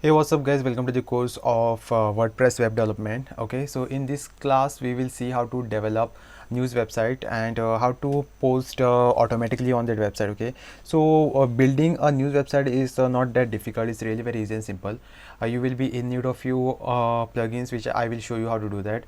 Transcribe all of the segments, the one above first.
Hey, what's up guys, welcome to the course of WordPress web development. Okay, so in this class we will see how to develop news website and how to post automatically on that website. Okay, so building a news website is not that difficult. It's really very easy and simple. You will be in need of few plugins which I will show you how to do that.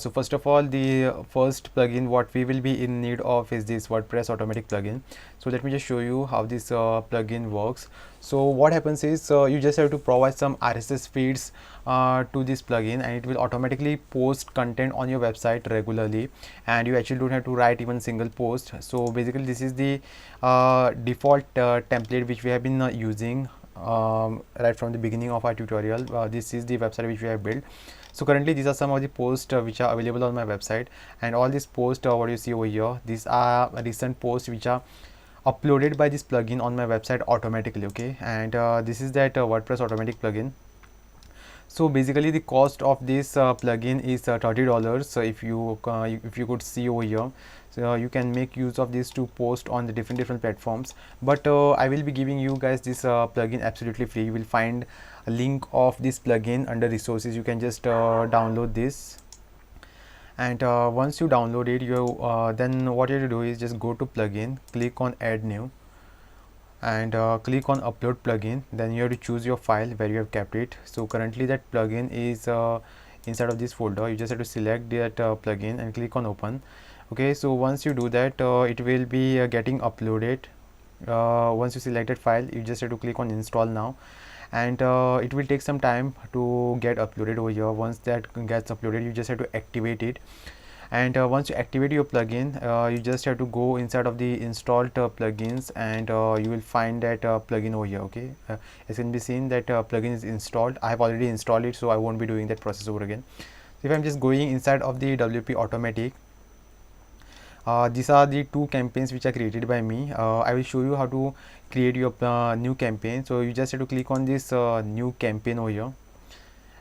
So first of all, the first plugin what we will be in need of is this WordPress automatic plugin. So let me just show you how this plugin works. So what happens is you just have to provide some RSS feeds to this plugin, and it will automatically post content on your website regularly, and you actually don't have to write even single post. So basically this is the default template which we have been using right from the beginning of our tutorial. This is the website which we have built. So currently these are some of the posts which are available on my website, and all these posts what you see over here, these are recent posts which are uploaded by this plugin on my website automatically. Okay, and this is that WordPress automatic plugin. So basically the cost of this plugin is $30. So if you could see over here, so you can make use of this to post on the different platforms, but I will be giving you guys this plugin absolutely free. You will find a link of this plugin under resources. You can just download this, and once you download it, you then what you have to do is just go to plugin, click on add new, and click on upload plugin. Then you have to choose your file where you have kept it. So currently that plugin is inside of this folder. You just have to select that plugin and click on open. Okay, so once you do that, it will be getting uploaded. Once you select that file, you just have to click on install now, and it will take some time to get uploaded over here. Once that gets uploaded, you just have to activate it, and once you activate your plugin, you just have to go inside of the installed plugins, and you will find that plugin over here. Okay, as can be seen that plugin is installed. I have already installed it, so I won't be doing that process over again. So if I'm just going inside of the WP automatic, these are the two campaigns which are created by me. I will show you how to create your new campaign. So you just have to click on this new campaign over here,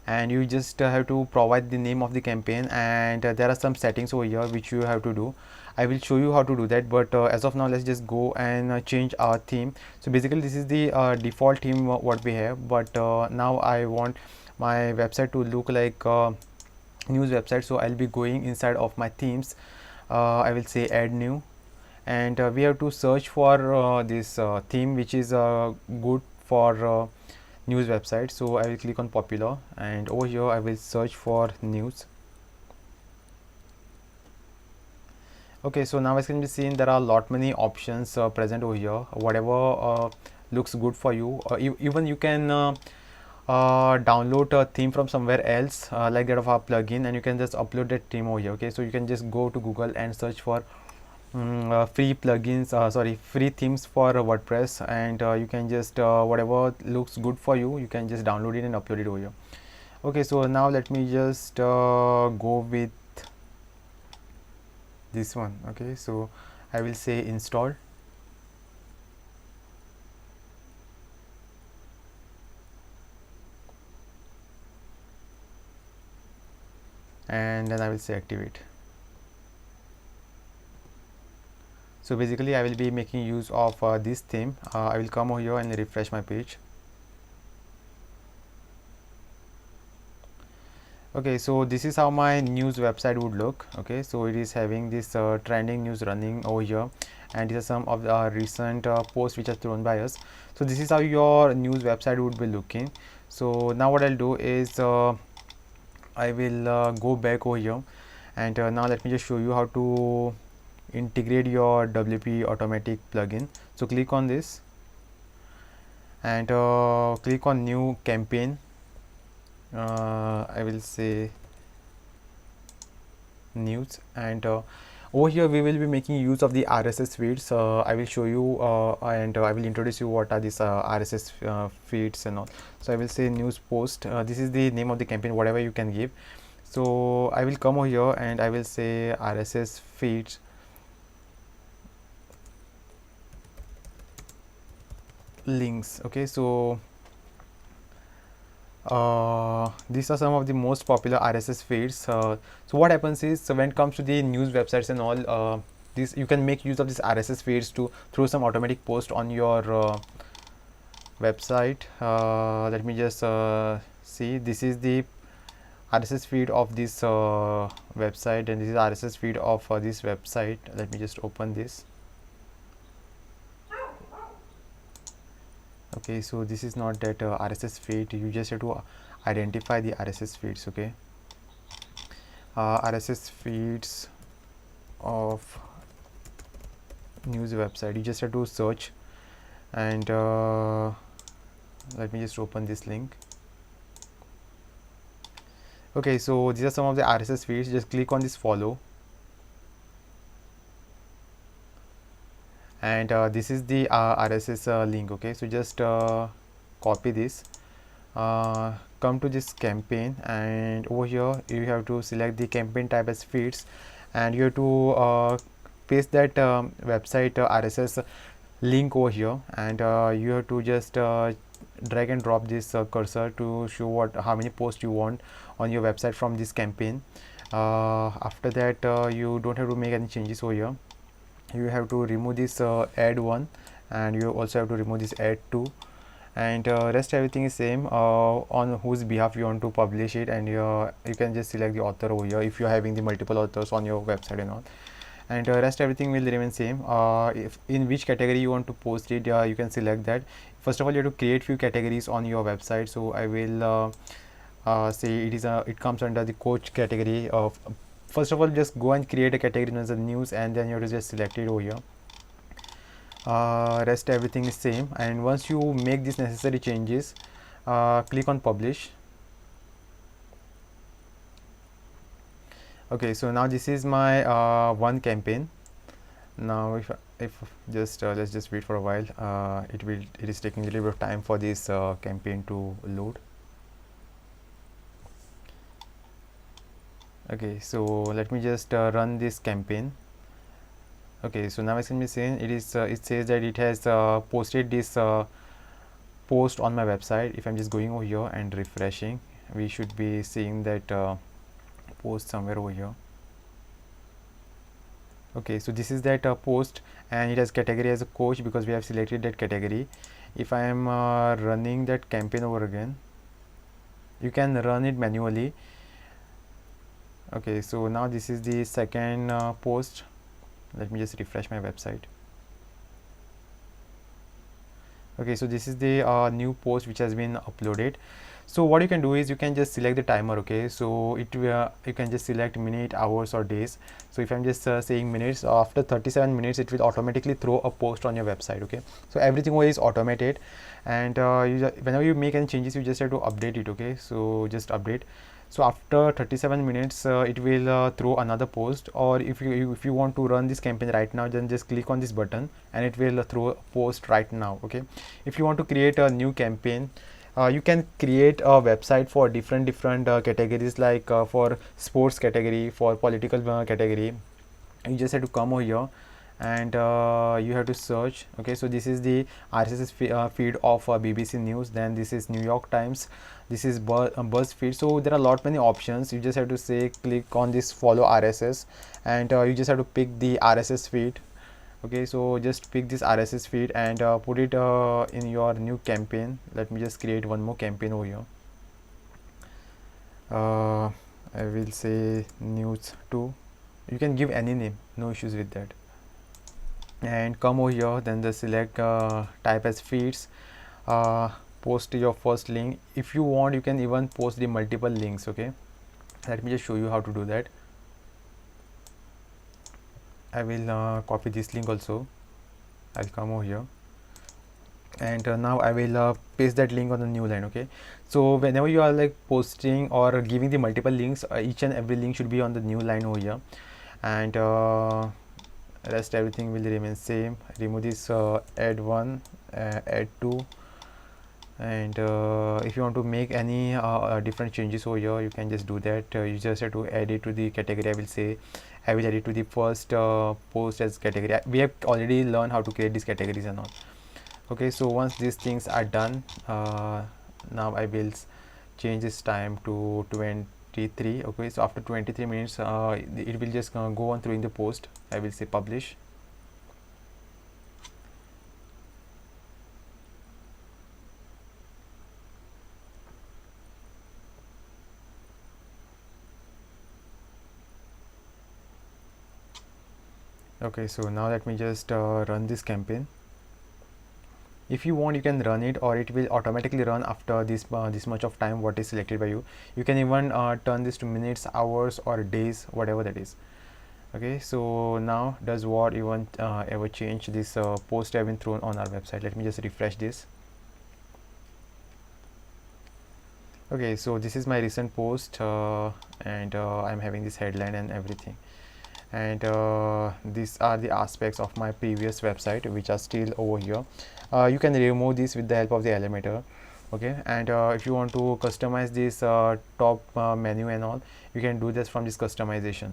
and you just have to provide the name of the campaign, and there are some settings over here which you have to do. I will show you how to do that, but as of now let's just go and change our theme. So basically this is the default theme what we have, but now I want my website to look like news website. So I'll be going inside of my themes. I will say add new, and we have to search for this theme which is good for news website. So I will click on popular, and over here I will search for news. Okay, so now as can be seen, there are a lot many options present over here. Whatever looks good for you, even you can download a theme from somewhere else, like that of our plugin, and you can just upload that theme over here. Okay, so you can just go to Google and search for free plugins, free themes for WordPress, and you can just whatever looks good for you, you can just download it and upload it over here. Okay, so now let me just go with this one. Okay, so I will say install, and then I will say activate. So basically I will be making use of this theme. I will come over here and refresh my page. Okay, so this is how my news website would look. Okay, so it is having this trending news running over here, and these are some of the recent posts which are thrown by us. So this is how your news website would be looking. So now what I'll do is I will go back over here, and now let me just show you how to integrate your WP automatic plugin. So click on this, and click on new campaign. I will say news, and over here we will be making use of the RSS feeds. I will show you and I will introduce you what are these RSS feeds and all. So I will say news post. This is the name of the campaign, whatever you can give. So I will come over here and I will say RSS feeds links. Okay, so these are some of the most popular RSS feeds. So what happens is, so when it comes to the news websites and all, this you can make use of these RSS feeds to throw some automatic post on your website. Let me just see, this is the RSS feed of this website, and this is RSS feed of this website. Let me just open this. Okay, so this is not that RSS feed. You just have to identify the RSS feeds. Okay, RSS feeds of news website. You just have to search, and let me just open this link. Okay, so these are some of the RSS feeds. Just click on this follow, and this is the RSS link. Okay, so just copy this, come to this campaign, and over here you have to select the campaign type as feeds, and you have to paste that website RSS link over here, and you have to just drag and drop this cursor to show how many posts you want on your website from this campaign. After that, you don't have to make any changes over here. You have to remove this add 1, and you also have to remove this add 2, and rest everything is same, on whose behalf you want to publish it, and you can just select the author over here if you're having the multiple authors on your website and all, and rest everything will remain same. If in which category you want to post it, you can select that. First of all, you have to create few categories on your website, so I will say it comes under the coach category of. First of all, just go and create a category as a news, and then you have to just select it over here. Rest everything is same, and once you make these necessary changes, click on publish. Okay, so now this is my one campaign. Now if just let's just wait for a while. It is taking a little bit of time for this campaign to load. Okay, so let me just run this campaign. Okay, so now as can be seen, it says that it has posted this post on my website. If I'm just going over here and refreshing, we should be seeing that post somewhere over here. Okay, so this is that post, and it has category as a coach because we have selected that category. If I am running that campaign over again, you can run it manually. Okay, so now this is the second post. Let me just refresh my website. Okay, so this is the new post which has been uploaded. So what you can do is you can just select the timer. Okay, so you can just select minute, hours or days. So if I'm just saying minutes, after 37 minutes it will automatically throw a post on your website. Okay, so everything is automated, and whenever you make any changes, you just have to update it. Okay, so just update. So after 37 minutes it will throw another post, or if you want to run this campaign right now, then just click on this button and it will throw a post right now. Okay, if you want to create a new campaign, you can create a website for different categories, like for sports category, for political category. You just have to come over here, and you have to search. Okay, so this is the RSS feed of BBC News, then this is New York Times, this is BuzzFeed. So there are many options. You just have to say click on this follow RSS, and you just have to pick the RSS feed. Okay, so just pick this RSS feed and put it in your new campaign. Let me just create one more campaign over here. I will say news 2. You can give any name, no issues with that. And come over here, then the select type as feeds, post your first link. If you want, you can even post the multiple links. Okay, let me just show you how to do that. I will copy this link also. I'll come over here, and now I will paste that link on the new line. Okay, so whenever you are like posting or giving the multiple links, each and every link should be on the new line over here, and rest everything will remain same. Remove this add 1, add 2, and if you want to make any different changes over here, you can just do that. You just have to add it to the category. I will say I will add it to the first post as category. We have already learned how to create these categories and all. Okay, so once these things are done, now I will change this time to 23. Okay, so after 23 minutes it will just go on through in the post. I will say publish. Okay, so now let me just run this campaign. If you want, you can run it, or it will automatically run after this much of time what is selected by you. You can even turn this to minutes, hours, or days, whatever that is. Okay, so now does what even ever change? This post have been thrown on our website. Let me just refresh this. Okay, so this is my recent post, and I'm having this headline and everything, and these are the aspects of my previous website which are still over here. You can remove this with the help of the Elementor. Okay, and if you want to customize this top menu and all, you can do this from this customization.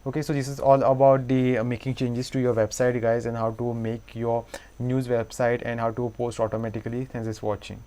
Okay, so this is all about the making changes to your website, guys, and how to make your news website and how to post automatically. Thanks for watching.